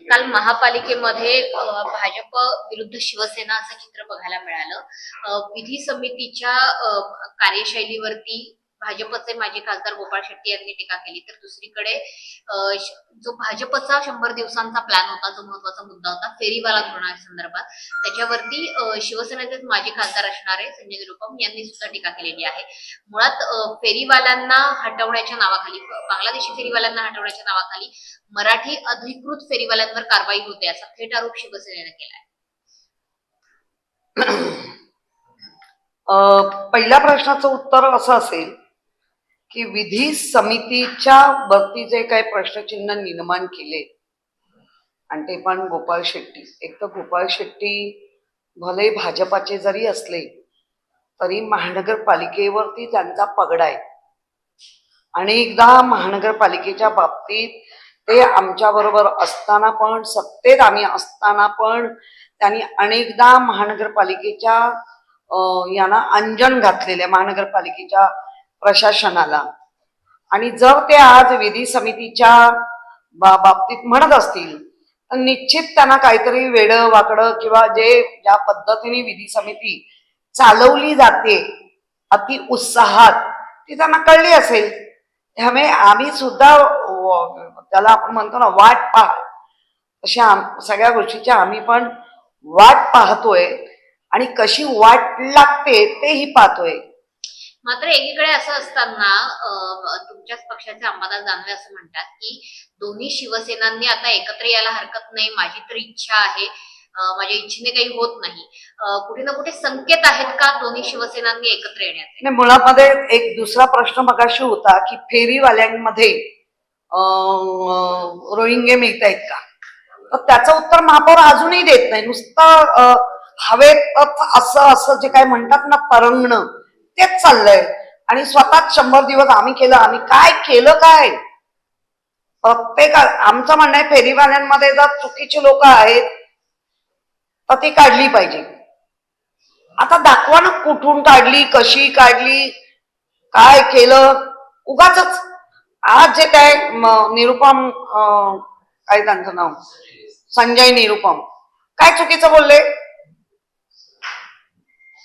काल महापालिकेमध्ये भाजप विरुद्ध शिवसेना असं चित्र बघायला मिळालं. विधी समितीच्या कार्यशैलीवरती भाजपचे माजी खासदार गोपाळ शेट्टी यांनी टीका केली, तर दुसरीकडे जो भाजपचा 100 दिवसांचा प्लॅन होता, जो महत्वाचा मुद्दा होता फेरीवाला धोरणासंदर्भात, त्याच्यावरती शिवसेनेचे माजी खासदार असणारे संजय निरुपम यांनी सुद्धा टीका केलेली आहे. मुळात फेरीवाल्यांना हटवण्याच्या नावाखाली, बांगलादेशी फेरीवाल्यांना हटवण्याच्या नावाखाली मराठी अधिकृत फेरीवाल्यांवर कारवाई होते, असा थेट आरोप शिवसेनेने केला आहे. पहिल्या प्रश्नाचं उत्तर असं असेल की विधी समितीच्या वरती जे काही प्रश्नचिन्ह निर्माण केले, आणि ते पण गोपाळ शेट्टी, एक तर गोपाळ शेट्टी भले भाजपाचे जरी असले तरी महानगरपालिकेवरती त्यांचा पगडा आहे. अनेकदा महानगरपालिकेच्या बाबतीत ते आमच्या बरोबर असताना पण, सत्तेत आम्ही असताना पण, त्यांनी अनेकदा महानगरपालिकेच्या यांना अंजन घातलेल्या महानगरपालिकेच्या प्रशासनाला. आणि जर ते आज विधी समितीच्या बाबतीत म्हणत असतील तर निश्चित त्यांना काहीतरी वेडं वाकडं किंवा ज्या पद्धतीने विधी समिती चालवली जाते अति उत्साहात, ती त्यांना कळली असेल. त्यामुळे आम्ही सुद्धा त्याला आपण म्हणतो ना वाट पाह, अशा सगळ्या गोष्टीच्या आम्ही पण वाट पाहतोय आणि कशी वाट लागते तेही पाहतोय. मात्र एकीकडे असं असताना तुमच्याच पक्षाचे अंबादास दानवे असं म्हणतात की दोन्ही शिवसेनांनी आता एकत्र यायला हरकत नाही, माझी तर इच्छा आहे, माझ्या इच्छेने काही होत नाही. कुठे ना कुठे संकेत आहेत का दोन्ही शिवसेनांनी एकत्र येण्याचे? नाही, मुळामध्ये एक दुसरा प्रश्न मगाशी होता की फेरीवाल्यांमध्ये रोहिंगे मिळत आहेत का, तर त्याचं उत्तर महापौर अजूनही देत नाही. नुसतं हवेत असं असं जे काय म्हणतात ना तरंगणं, तेच चाललंय. आणि स्वतःच 100 दिवस आम्ही केलं, आम्ही काय केलं काय. प्रत्येक आमचं म्हणणं आहे फेरीवाल्यांमध्ये जर चुकीची लोक आहेत तर ती काढली पाहिजे. आता दाखवा ना कुठून काढली, कशी काढली, काय केलं. उगाच आज जे काय निरुपम, काय त्यांचं नाव, संजय निरुपम, काय चुकीचं बोलले.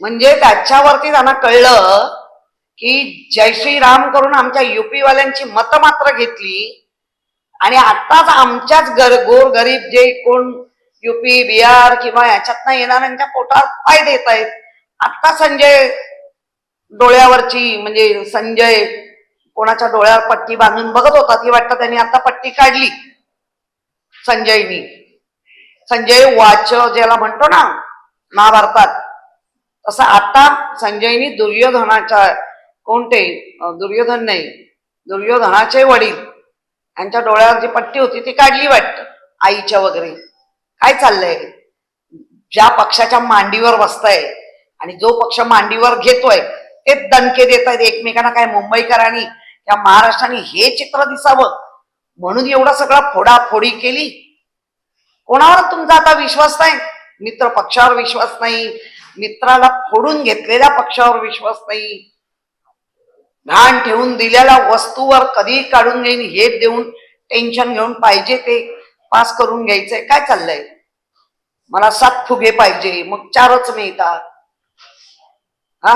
म्हणजे त्याच्यावरती त्यांना कळलं की जय श्रीराम करून आमच्या युपी वाल्यांची मतं मात्र घेतली आणि आताच आमच्याच गोरगरीब जे कोण युपी बिहार किंवा याच्यातनं येणाऱ्यांच्या पोटात पाय देत आहेत. आता संजय डोळ्यावरची, म्हणजे संजय कोणाच्या डोळ्यावर पट्टी बांधून बघत होता, ती वाटतं त्यांनी आता पट्टी काढली संजयनी. संजय वाच ज्याला म्हणतो ना महाभारतात, तसं आता संजयनी दुर्योधनाच्या, कोणते दुर्योधन नाही, दुर्योधनाचे वडील, यांच्या डोळ्यावर जी पट्टी होती ती काढली वाटतं आईच्या वगैरे. काय चाललंय. ज्या पक्षाच्या मांडीवर बसताय आणि जो पक्ष मांडीवर घेतोय ते दणके देत आहेत एकमेकांना. काय मुंबईकरांनी या महाराष्ट्राने हे चित्र दिसावं म्हणून एवढा सगळा फोडाफोडी केली. कोणावर तुमचा आता विश्वास नाही. मित्र पक्षावर विश्वास नाही, मित्राला फोडून घेतलेल्या पक्षावर विश्वास नाही, घाण ठेवून दिलेल्या वस्तूवर कधी काढून घेईन हे देऊन टेन्शन घेऊन पाहिजे ते पास करून घ्यायचंय. काय चाललंय. मला 7 फुगे पाहिजे, मग 4च मिळतात. हा,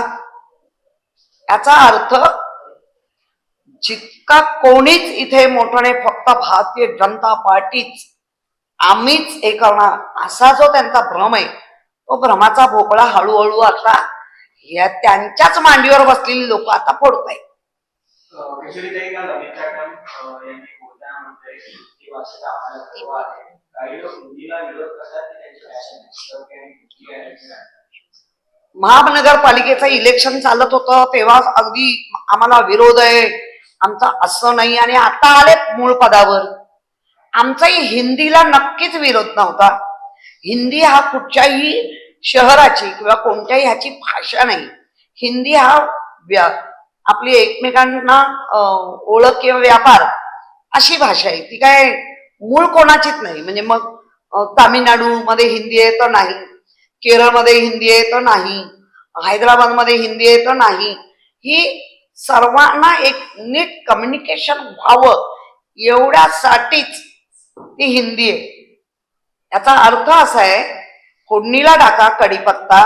याचा अर्थ जितका कोणीच इथे मोठ्याने फक्त भारतीय जनता पार्टीच, आम्हीच हे करणार, असा जो त्यांचा भ्रम आहे, तो भ्रमाचा भोपळा हळूहळू आता या त्यांच्याच मांडीवर बसलेली लोक आता फोडत आहेत. महानगरपालिकेचं इलेक्शन चालत होतं तेव्हा अगदी आम्हाला विरोध आहे, आमचा असं नाही, आणि आता आले मूळ पदावर. आमचाही हिंदीला नक्कीच विरोध नव्हता. हिंदी हा कुठच्याही शहराची किंवा कोणत्याही ह्याची भाषा नाही. हिंदी हा आपली एकमेकांना ओळख किंवा व्यापार अशी भाषा आहे. ती काय मूळ कोणाचीच नाही. म्हणजे मग तामिळनाडू मध्ये हिंदी आहे तर नाही, केरळमध्ये हिंदी आहे तर नाही, हैदराबाद मध्ये हिंदी आहे तर नाही. ही सर्वांना एक नीट कम्युनिकेशन व्हावं एवढ्यासाठीच ती हिंदी आहे. याचा अर्थ असा आहे, फोडणीला टाका कढीपत्ता,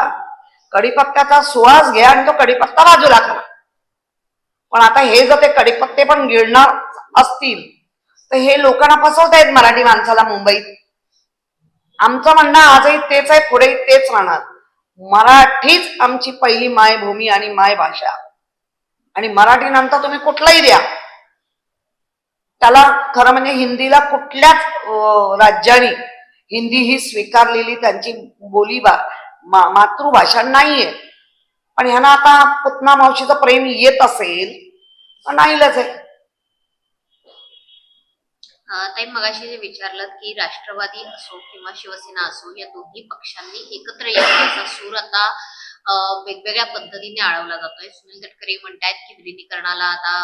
कढीपत्त्याचा सुवास घ्या आणि तो कढीपत्ता बाजूला करा. पण आता हे जर ते कढीपत्ते पण गिळणार असतील तर हे लोकांना फसवतायत मराठी माणसाला मुंबईत. आमचं म्हणणं आजही तेच आहे, पुढेही तेच राहणार. मराठीच आमची पहिली मायभूमी आणि मायभाषा, आणि मराठी नंतर तुम्ही कुठलाही द्या. त्याला खरं म्हणजे हिंदीला कुठल्याच राज्याने हिंदी ही स्वीकारलेली त्यांची मातृभाषा नाहीये. पण ह्यांना आता पुतना मावशीचं प्रेम येत असेल तर नाहीलच आहे. ताई मगाशी जे विचारलं की राष्ट्रवादी असो किंवा शिवसेना असो या दोन्ही पक्षांनी एकत्र यावं असा सूर आता वेगवेगळ्या पद्धतीने आळवला जातोय. सुनील तटकरे म्हणतायत की विलिनीकरणाला आता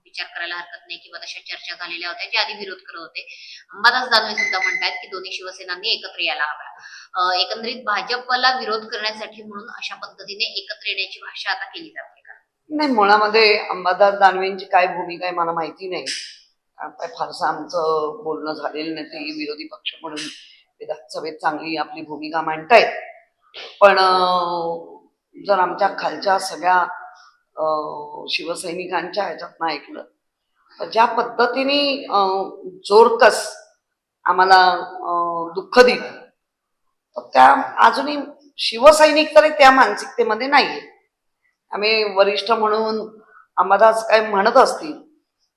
विचार करायला हरकत नाही किंवा तशा चर्चा झालेल्या होत्या जे आधी विरोध करत होते. अंबादास दानवे सुद्धा म्हणतायत की दोन्ही शिवसेनांनी एकत्र यायला हवं. एकंदरीत भाजपला विरोध करण्यासाठी म्हणून अशा पद्धतीने एकत्र येण्याची भाषा आता केली जाते का? नाही, मुळामध्ये अंबादास दानवेंची काय भूमिका आहे मला माहिती नाही. फारसं आमचं बोलणं झालेलं नाही. ते विरोधी पक्ष म्हणून विधानसभेत चांगली आपली भूमिका मांडतायत. पण जर आमच्या खालच्या सगळ्या शिवसैनिकांच्या ह्याच्यातनं ऐकलं तर ज्या पद्धतीने जोरकस आम्हाला दुःख दिलं, तर त्या अजूनही शिवसैनिक तरी त्या मानसिकतेमध्ये नाहीये. आम्ही वरिष्ठ म्हणून अंबादास काय म्हणत असतील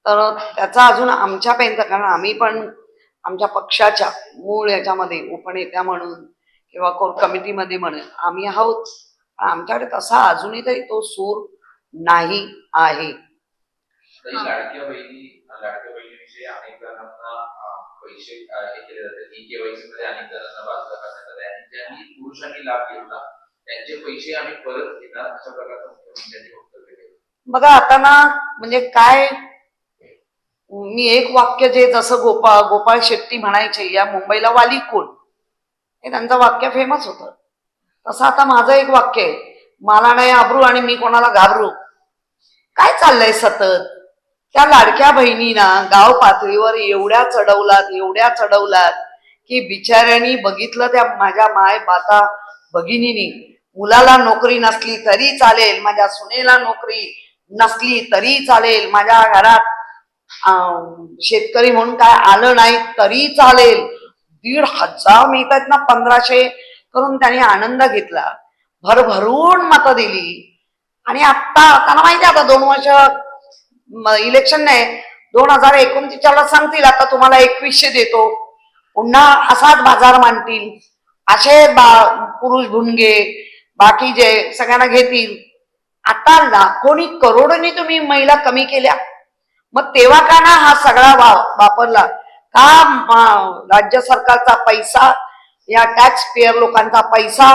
तर त्याचा अजून आमच्यापर्यंत, कारण आम्ही पण आमच्या पक्षाच्या मूळ याच्यामध्ये उपनेत्या म्हणून किंवा कोर कमिटीमध्ये म्हणून आम्ही आहोत. आमच्याकडे तसा अजूनही तरी तो सूर नाही आहे. लाडक्या बहिणीविषयी अनेक जणांना पैसे हे केले जाते. केवायसी मध्ये अनेक जणांना बाजूला करण्यात आले आणि ज्यांनी पुरुषांनी लाभ घेतला त्यांचे पैसे आम्ही परत घेणार अशा प्रकारचं मुख्यमंत्र्यांनी वक्तव्य केलं. बघा आता ना, म्हणजे काय, मी एक वाक्य जे जसं गोपाळ शेट्टी म्हणायचे, या मुंबईला वाली कोण, हे त्यांचं वाक्य फेमस होतं. तसं आता माझं एक वाक्य आहे, मला नाही आबरू आणि मी कोणाला घाबरू. काय चाललंय सतत? त्या लाडक्या बहिणींना गाव पातळीवर एवढ्या चढवलात की बिचाऱ्यांनी बघितलं त्या माझ्या माय बाता भगिनीनी, मुलाला नोकरी नसली तरी चालेल, माझ्या सुनेला नोकरी नसली तरी चालेल, माझ्या घरात शेतकरी म्हणून काय आलं नाही तरी चालेल, 1,500 मिळतात ना 1,500 करून त्यांनी आनंद घेतला, भरभरून मतं दिली. आणि आता त्यांना माहिती आहे आता 2 वर्ष इलेक्शन नाही, 2029 सांगतील आता तुम्हाला 2100 देतो, पुन्हा असाच बाजार मांडतील, असे पुरुष भुणगे बाकी जे सगळ्यांना घेतील. आता लाखोनी करोडोनी तुम्ही महिला कमी केल्या, मग तेव्हा का ना हा सगळा वापरला का? राज्य सरकारचा पैसा, या टॅक्स पेअर लोकांचा पैसा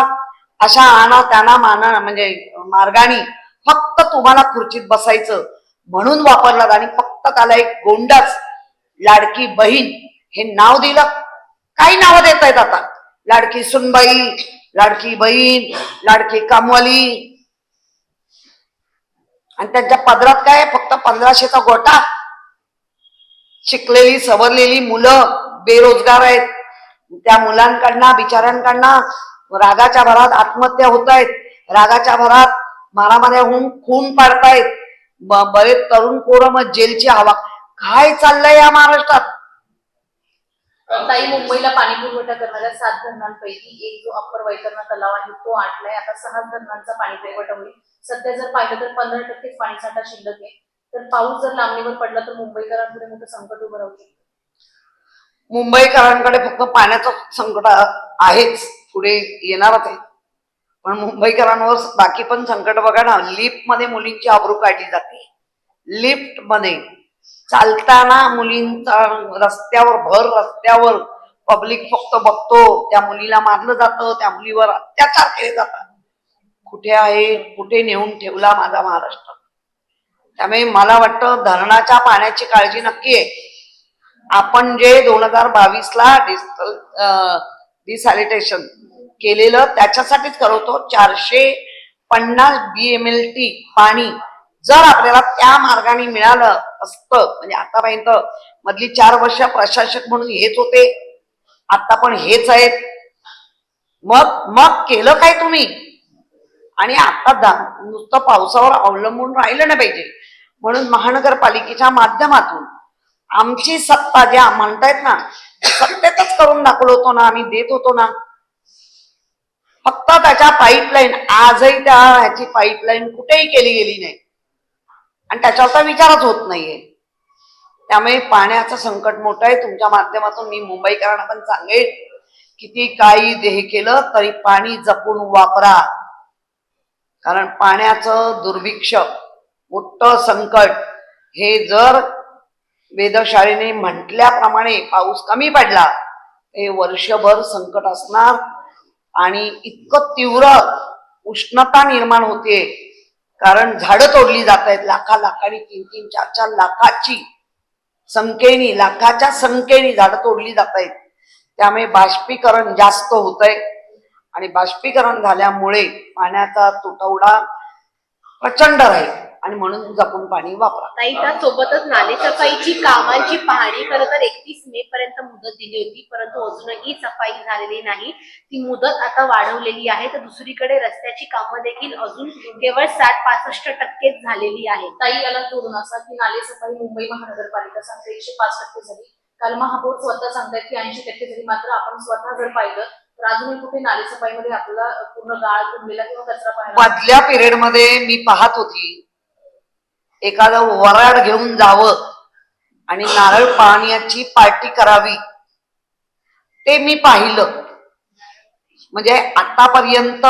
अशा आना त्यांना म्हणजे मार्गाने फक्त तुम्हाला खुर्चीत बसायचं म्हणून वापरला. आणि फक्त त्याला एक गोंडाच लाडकी बहीण हे नाव दिलं. काही नावं देत आहेत आता, लाडकी सुनबाई, लाडकी बहीण, लाडकी कामवाली, आणि त्यांच्या पदरात काय फक्त 1500चा गोटा. शिकलेली सवरलेली मुलं बेरोजगार आहेत, त्या मुलांकडनं बिचाऱ्यांकडनं रागाच्या भरात आत्महत्या होत आहेत, रागाच्या भरात मारामाऱ्या होऊन खून पाडतायत, बरेच तरुण पोरं मग जेलची हवा. काय चाललंय या महाराष्ट्रात? ताई, मुंबईला पाणी पुरवठा करणाऱ्या 7 धरणांपैकी एक जो अप्पर वैतरणा तलाव आहे तो आटलाय. आता 6 धरणांचा पाणी पुरवठा होईल. सध्या जर पाहिलं तर 15% पाणीसाठा शिल्लक आहे. तर पाऊस जर लांबणीवर पडला तर मुंबईकरांपुढे मोठं संकट उभं राहू शकतं. मुंबईकरांकडे फक्त पाण्याचं संकट आहेच, पुढे येणारच आहे. पण मुंबईकरांवर बाकी पण संकट बघा ना. लिफ्ट मध्ये मुलींची आबरू काढली जाते, लिफ्ट मध्ये चालताना मुलींचा भर रस्त्यावर पब्लिक फक्त बघतो, त्या मुलीला मारलं जातं, त्या मुलीवर अत्याचार केले जातात. कुठे आहे, कुठे नेऊन ठेवला माझा महाराष्ट्र? त्यामुळे मला वाटतं धरणाच्या पाण्याची काळजी नक्की आहे. आपण जे 2022ला डिसॅलिटेशन केलेलं त्याच्यासाठीच करवतो. 450 BMLT पाणी जर आपल्याला त्या मार्गाने मिळालं असतं, म्हणजे आतापर्यंत मधली 4 वर्ष प्रशासक म्हणून हेच होते, आता पण हेच आहेत. मग मग केलं काय तुम्ही? आणि आता नुसतं पावसावर अवलंबून राहिलं नाही पाहिजे. म्हणून महानगरपालिकेच्या माध्यमातून आमची सत्ता ज्या म्हणतायत ना, सत्तेतच करून दाखवलं होतो ना, आम्ही देत होतो ना. फक्त त्याच्या पाईपलाईन, आजही त्या ह्याची पाईपलाईन कुठेही केली गेली नाही आणि त्याच्यावरचा विचारच होत नाहीये. त्यामुळे पाण्याचं संकट मोठं आहे. तुमच्या माध्यमातून मी मुंबईकरांना पण सांगेन, किती काही हे केलं तरी पाणी जपून वापरा. कारण पाण्याचं दुर्भिक्ष, मोठं संकट हे जर वेधशाळेने म्हटल्याप्रमाणे पाऊस कमी पडला हे वर्षभर संकट असणार आणि इतकं तीव्र उष्णता निर्माण होते. कारण झाडं तोडली जात आहेत लाखांनी, 3-3, 4-4 लाखाची संख्येनी, लाखाच्या संख्येनी झाडं तोडली जात आहेत. त्यामुळे बाष्पीकरण जास्त होत आहे आणि बाष्पीकरण झाल्यामुळे पाण्याचा तुटवडा प्रचंड राहील आणि म्हणून जपून पाणी वापरा. ताई, त्यासोबतच नालेसफाईची कामांची पाहणी खरं तर 31 मे पर्यंत मुदत दिली होती, परंतु अजूनही सफाई झालेली नाही. ती मुदत आता वाढवलेली आहे. तर दुसरीकडे रस्त्याची कामं देखील अजून केवळ 60-65% झालेली आहेत. ताई, याला जोडून असा की नालेसफाई मुंबई महानगरपालिका सांगते 105% झाली. काल महापौर स्वतः सांगतात की 80% झाली. मात्र आपण स्वतः जर पाहिलं तर अजूनही कुठे नालेसफाईमध्ये आपल्याला पूर्ण गाळ तुंबलेला किंवा कचरा पाहायला. मधल्या पिरियड मध्ये मी पाहत होती, एखादं वराड घेऊन जावं आणि नारळ पाण्याची पार्टी करावी, ते मी पाहिलं. म्हणजे आतापर्यंत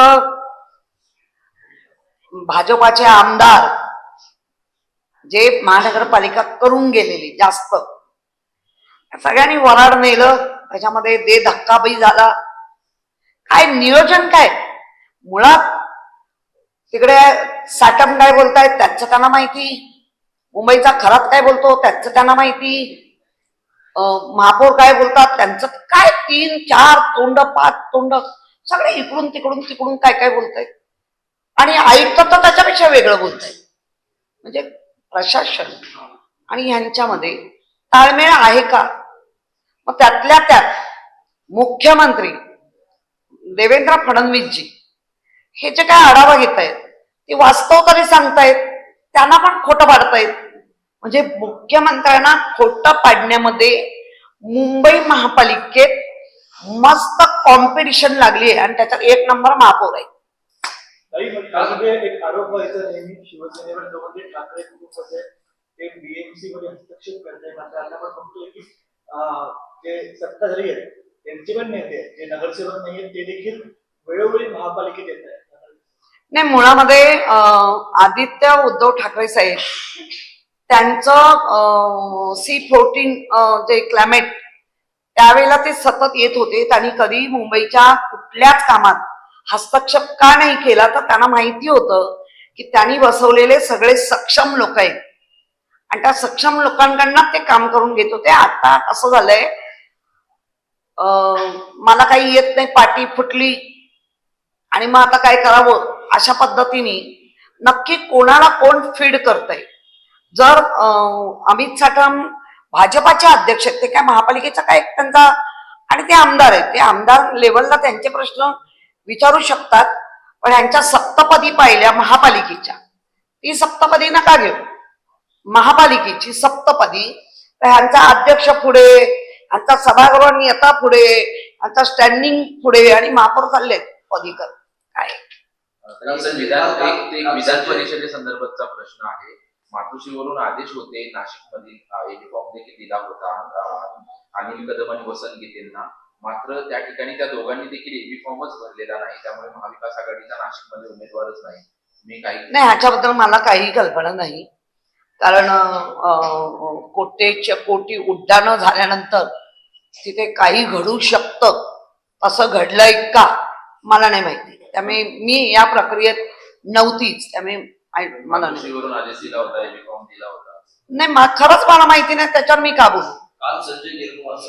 भाजपाचे आमदार जे महानगरपालिका करून गेलेले जास्त, सगळ्यांनी वराड नेलं, त्याच्यामध्ये दे धक्काबी झाला. काय नियोजन काय? मुळात तिकडे साटम काय बोलतायत त्याचं त्यांना माहिती, मुंबईचा खरात काय बोलतो त्याचं त्यांना माहिती, महापौर काय बोलतात त्यांचं काय, 3-4 तोंड, 5 तोंड, सगळे इकडून तिकडून काय काय बोलतायत आणि आयुक्त तर त्याच्यापेक्षा वेगळं बोलतायत. म्हणजे प्रशासन आणि ह्यांच्यामध्ये ताळमेळ आहे का? मग त्यातल्या त्यात मुख्यमंत्री देवेंद्र फडणवीसजी हे जे काय आढावा घेत आहेत ते वास्तव तरी सांगतायत, त्यांना पण खोटं पाडतायत. म्हणजे मुख्यमंत्र्यांना खोटं पाडण्यामध्ये मुंबई महापालिकेत मस्त कॉम्पिटिशन लागली आहे आणि त्याच्यात 1 नंबर महापौर आहे. एक आरोप व्हायचा नेहमी शिवसेनेवर जो म्हणजे ठाकरे कुटुंब होते ते बीएमसी मध्ये हस्तक्षेप करते. मात्र आता आपण बघतोय की जे सत्ताधारी आहेत त्यांचे पण नेते जे नगरसेवक नाही आहेत ते देखील वेळोवेळी महापालिकेत येत आहेत. नाही, मुळामध्ये आदित्य उद्धव ठाकरे साहेब त्यांचं C-14 जे क्लायमेट त्यावेळेला ते सतत येत होते. त्यांनी कधी मुंबईच्या कुठल्याच कामात हस्तक्षेप का नाही केला, तर त्यांना माहिती होतं की त्यांनी बसवलेले सगळे सक्षम लोक आहेत आणि त्या सक्षम लोकांकडनं ते काम करून घेत होते. आता असं झालंय, मला काही येत नाही, पाठी फुटली आणि मग आता काय करावं, अशा पद्धतीने नक्की कोणाला कोण फीड करतंय. जर अमित साटम भाजपाचे अध्यक्ष आहेत, ते काय महापालिकेचा काय त्यांचा, आणि ते आमदार आहेत, ते आमदार लेवलला त्यांचे प्रश्न विचारू शकतात. पण ह्यांच्या सप्तपदी पाहिल्या महापालिकेच्या, ती सप्तपदी नका घेऊ, महापालिकेची सप्तपदी, तर ह्यांचा अध्यक्ष पुढे, ह्यांचा सभागृह नेता पुढे, ह्यांचा स्टँडिंग पुढे आणि महापौर चालले पदीकर. काय विधान परिषदेसंदर्भातचा प्रश्न आहे. मातोश्रीवरून आदेश होते, नाशिकमधील युनिफॉर्म देखील दिला होता अनिल कदम आणि वसंत गीतेंना. मात्र त्या ठिकाणी त्या दोघांनी देखील युनिफॉर्मच भरलेला नाही. त्यामुळे महाविकास आघाडीचा नाशिकमध्ये उमेदवारच नाही. मी काही नाही, ह्याच्याबद्दल मला काही कल्पना नाही. कारण कोटी उड्डाणं झाल्यानंतर तिथे काही घडू शकतं, असं घडलंय का मला नाही माहिती. त्यामुळे मी या प्रक्रियेत नव्हतीच, त्यामुळे मला मातोश्रीवरून आदेश दिला होता, युनिफॉर्म दिला होता. नाही, खरंच मला माहिती नाही, त्याच्यावर मी का बोलू. काल संजय